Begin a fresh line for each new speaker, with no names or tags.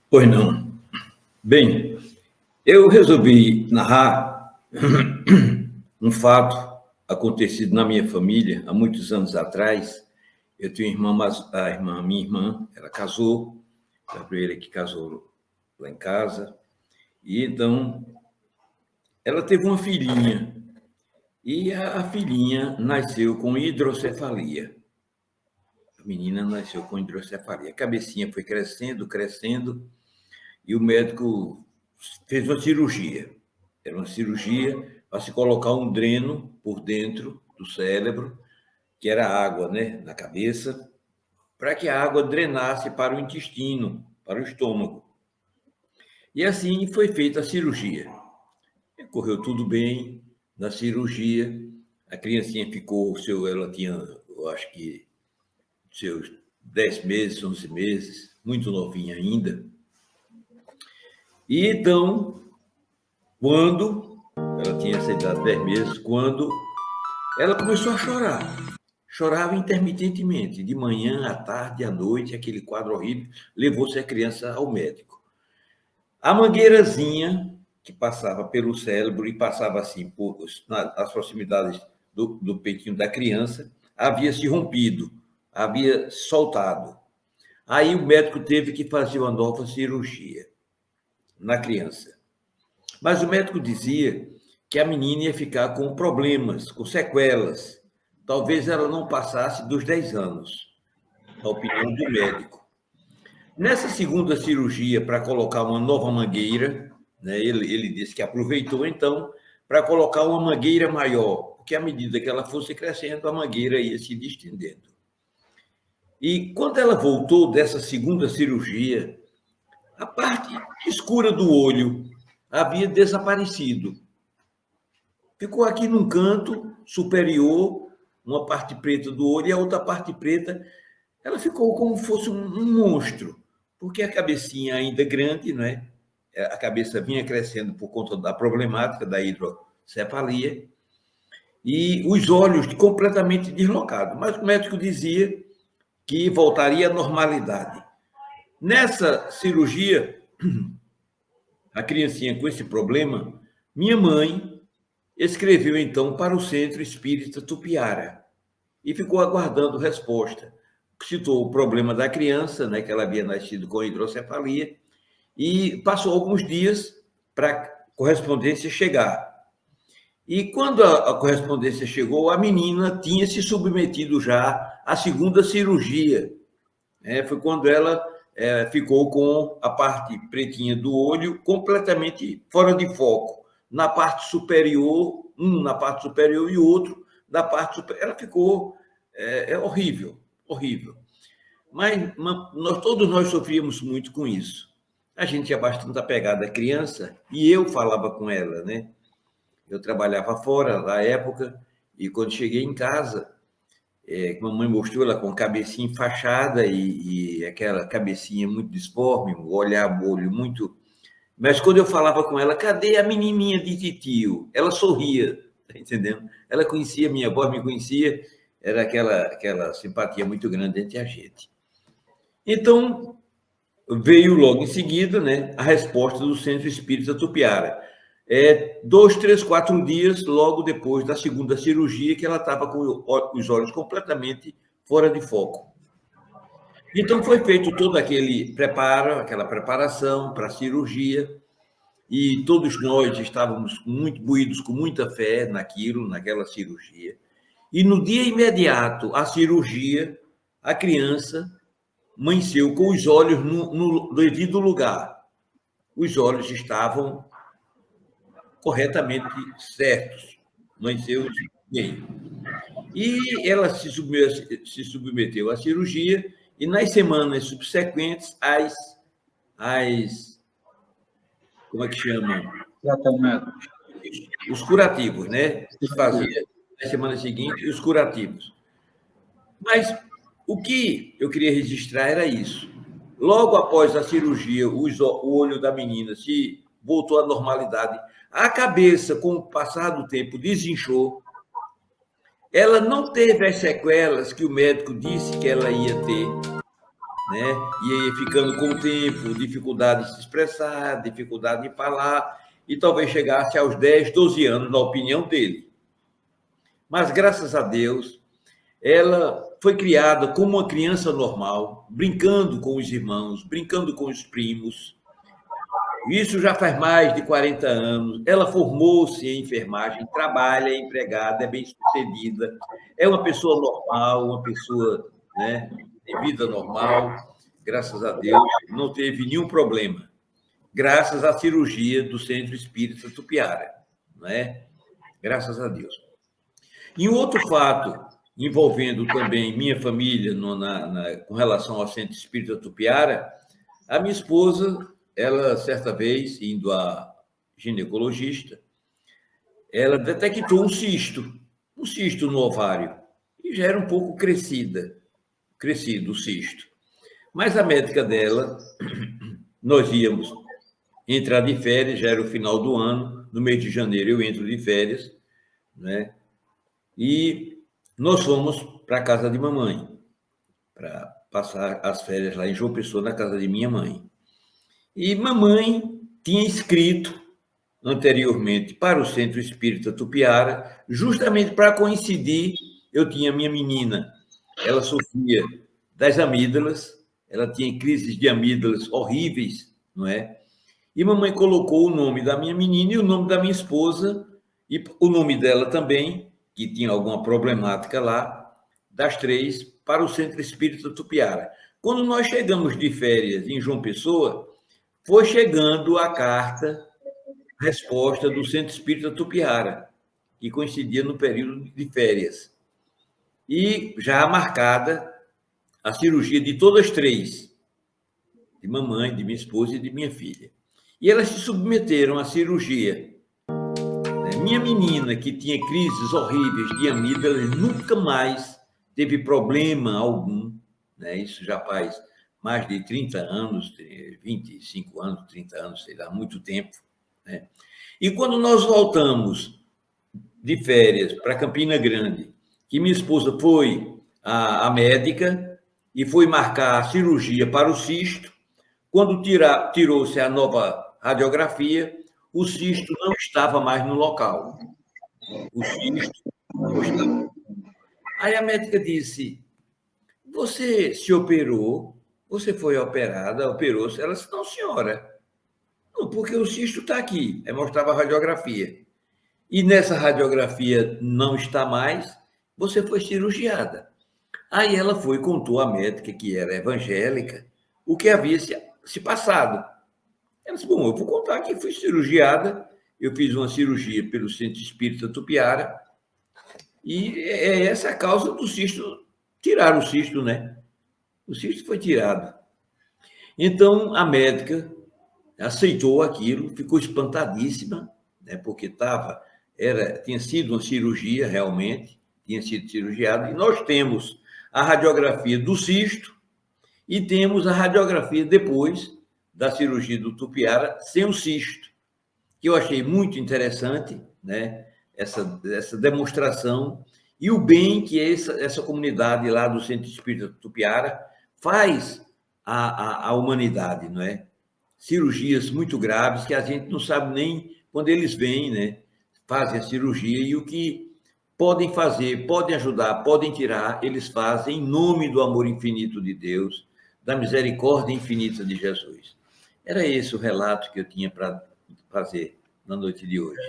Pois não. Bem, eu resolvi narrar um fato acontecido na minha família há muitos anos atrás. Eu tenho uma irmã, mas minha irmã, ela casou, foi a primeira que casou lá em casa, e então ela teve uma filhinha, e a filhinha nasceu com hidrocefalia. A menina nasceu com hidrocefalia. A cabecinha foi crescendo, crescendo, e o médico fez uma cirurgia. Era uma cirurgia para se colocar um dreno por dentro do cérebro, que era água, né, na cabeça, para que a água drenasse para o intestino, para o estômago. E assim foi feita a cirurgia. Correu tudo bem na cirurgia. A criancinha ficou, ela tinha, eu acho que, seus 10 meses, 11 meses, muito novinha ainda. E então, quando ela tinha essa idade, 10 meses, quando ela começou a chorar. Chorava intermitentemente, de manhã, à tarde, à noite, aquele quadro horrível, levou-se a criança ao médico. A mangueirazinha que passava pelo cérebro e passava assim nas proximidades do peitinho da criança, havia se rompido, havia soltado. Aí o médico teve que fazer uma nova cirurgia na criança. Mas o médico dizia que a menina ia ficar com problemas, com sequelas. Talvez ela não passasse dos 10 anos, na opinião do médico. Nessa segunda cirurgia, para colocar uma nova mangueira, né, ele disse que aproveitou, então, para colocar uma mangueira maior, porque à medida que ela fosse crescendo, a mangueira ia se distendendo. E quando ela voltou dessa segunda cirurgia, a parte escura do olho havia desaparecido. Ficou aqui num canto superior, uma parte preta do olho, e a outra parte preta, ela ficou como se fosse um monstro, porque a cabecinha ainda grande, não é? A cabeça vinha crescendo por conta da problemática da hidrocefalia, e os olhos completamente deslocados. Mas o médico dizia que voltaria à normalidade. Nessa cirurgia, a criancinha com esse problema, minha mãe escreveu então para o Centro Espírita Tupiara e ficou aguardando resposta. Citou o problema da criança, né, que ela havia nascido com hidrocefalia, e passou alguns dias para a correspondência chegar. E quando a correspondência chegou, a menina tinha se submetido já à segunda cirurgia. Foi quando ela ficou com a parte pretinha do olho completamente fora de foco. Na parte superior, um na parte superior e o outro na parte superior. Ela ficou horrível, horrível. Mas todos nós sofríamos muito com isso. A gente tinha bastante apegado à criança e eu falava com ela, né? Eu trabalhava fora na época e quando cheguei em casa, a mamãe mostrou ela com a cabecinha enfaixada e aquela cabecinha muito disforme, o olho muito... Mas quando eu falava com ela, cadê a menininha de titio? Ela sorria, tá entendendo? Ela conhecia a minha voz, me conhecia, era aquela simpatia muito grande entre a gente. Então, veio logo em seguida, né, a resposta do Centro Espírita Tupiara. 2, 3, 4 dias logo depois da segunda cirurgia, que ela estava com os olhos completamente fora de foco. Então, foi feito todo aquele preparo, aquela preparação para a cirurgia, e todos nós estávamos muito buídos, com muita fé naquela cirurgia. E no dia imediato à cirurgia, a criança amanheceu com os olhos no devido lugar. Os olhos estavam corretamente certos, amanheceu bem. E ela se submeteu à cirurgia e nas semanas subsequentes como é que chama?
Tratamento.
Os curativos, né? Se fazia nas semanas seguintes os curativos. Mas o que eu queria registrar era isso. Logo após a cirurgia, o olho da menina se voltou à normalidade. A cabeça, com o passar do tempo, desinchou. Ela não teve as sequelas que o médico disse que ela ia ter. né? E aí ficando com o tempo, dificuldade de se expressar, dificuldade de falar, e talvez chegasse aos 10, 12 anos, na opinião dele. Mas, graças a Deus, ela foi criada como uma criança normal, brincando com os irmãos, brincando com os primos. Isso já faz mais de 40 anos. Ela formou-se em enfermagem, trabalha, é empregada, é bem-sucedida, é uma pessoa normal, uma pessoa, né, de vida normal, graças a Deus, não teve nenhum problema, graças à cirurgia do Centro Espírita Tupiara, né? Graças a Deus. E um outro fato envolvendo também minha família com relação ao Centro Espírita Tupiara, a minha esposa, ela, certa vez, indo a ginecologista, ela detectou um cisto no ovário, e já era um pouco crescido o cisto. Mas a médica dela, nós íamos entrar de férias, já era o final do ano, no mês de janeiro eu entro de férias, né? E nós fomos para a casa de mamãe, para passar as férias lá em João Pessoa, na casa de minha mãe. E mamãe tinha escrito anteriormente para o Centro Espírita Tupiara, justamente para coincidir, eu tinha minha menina, ela sofria das amígdalas, ela tinha crises de amígdalas horríveis, não é? E mamãe colocou o nome da minha menina e o nome da minha esposa, e o nome dela também, que tinha alguma problemática lá, das três, para o Centro Espírita Tupiara. Quando nós chegamos de férias em João Pessoa, foi chegando a carta, resposta do Centro Espírita Tupiara, que coincidia no período de férias. E já marcada a cirurgia de todas as três, de mamãe, de minha esposa e de minha filha. E elas se submeteram à cirurgia. Minha menina, que tinha crises horríveis de amígdalas, nunca mais teve problema algum, né? Isso já faz mais de 30 anos, 25 anos, 30 anos, sei lá, muito tempo, né? E quando nós voltamos de férias para Campina Grande, que minha esposa foi à médica e foi marcar a cirurgia para o cisto, quando tirou-se a nova radiografia, o cisto não estava mais no local. O cisto não estava. Aí a médica disse: você se operou? Você foi operada? Operou-se? Ela disse: não, senhora. Não, porque o cisto está aqui. Aí mostrava a radiografia. E nessa radiografia não está mais, você foi cirurgiada. Aí ela foi e contou à médica, que era evangélica, o que havia se passado. Ela disse: bom, eu vou contar que fui cirurgiada, eu fiz uma cirurgia pelo Centro Espírita Tupiara, e é essa a causa do cisto, tiraram o cisto, né? O cisto foi tirado. Então, a médica aceitou aquilo, ficou espantadíssima, né? Porque tinha sido uma cirurgia realmente, tinha sido cirurgiada, e nós temos a radiografia do cisto e temos a radiografia depois da cirurgia do Tupiara sem o cisto, que eu achei muito interessante, né? Essa demonstração e o bem que essa comunidade lá do Centro Espírita Tupiara faz à humanidade, não é? Cirurgias muito graves que a gente não sabe nem quando eles vêm, né? Fazem a cirurgia e o que podem fazer, podem ajudar, podem tirar, eles fazem em nome do amor infinito de Deus, da misericórdia infinita de Jesus. Era esse o relato que eu tinha para fazer na noite de hoje.